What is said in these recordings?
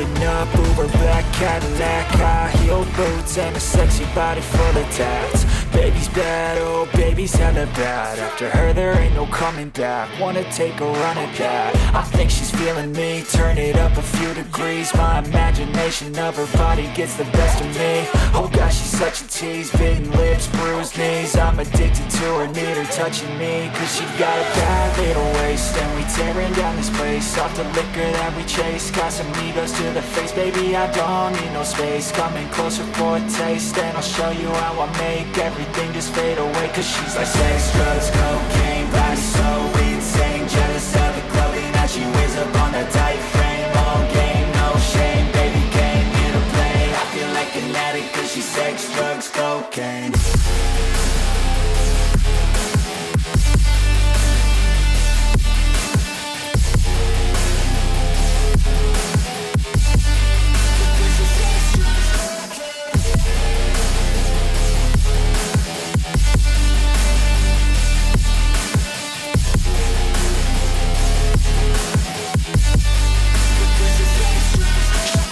Standing up, Uber black Cadillac, high-heel boots and a sexy body full of tats. Baby's bad, oh baby's hella bad. After her there ain't no coming back. Wanna take a run at that. I think she's feeling me. Turn it up a few degrees. My imagination of her body gets the best of me. Oh gosh, she's such a tease. Bitten lips, bruised knees. I'm addicted to her, need her touching me. Cause she got a bad little waist, and we tearing down this place. Off the liquor that we chase. Got some egos to the face. Baby, I don't need no space. Coming closer for a taste, and I'll show you how I make everything just fade away. Cause she's like sex, drugs, cocaine, body so insane. Jealous of the clothing that she wears up on a tight frame. All game, no shame, baby came here to play. I feel like an addict cause she's sex, drugs, cocaine.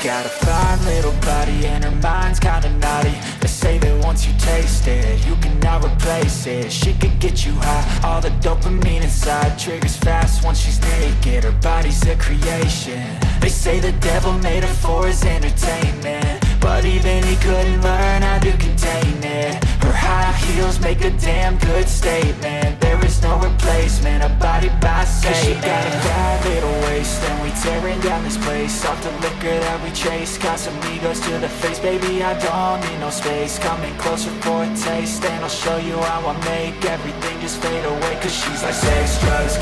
Got a fine little body and her mind's kinda naughty. They say that once you taste it, you cannot replace it. She could get you high, all the dopamine inside triggers fast once she's naked. Her body's a creation. They say the devil made her for his entertainment, but even he couldn't learn how to contain it. Her high heels make a damn good statement. There is no replacement, a body by Satan. Cause she got a bad little waist, and we tearing down this place. Off the liquor that we chase. Got some egos to the face. Baby, I don't need no space. Coming closer for a taste, and I'll show you how I make everything just fade away. Cause she's like sex, drugs,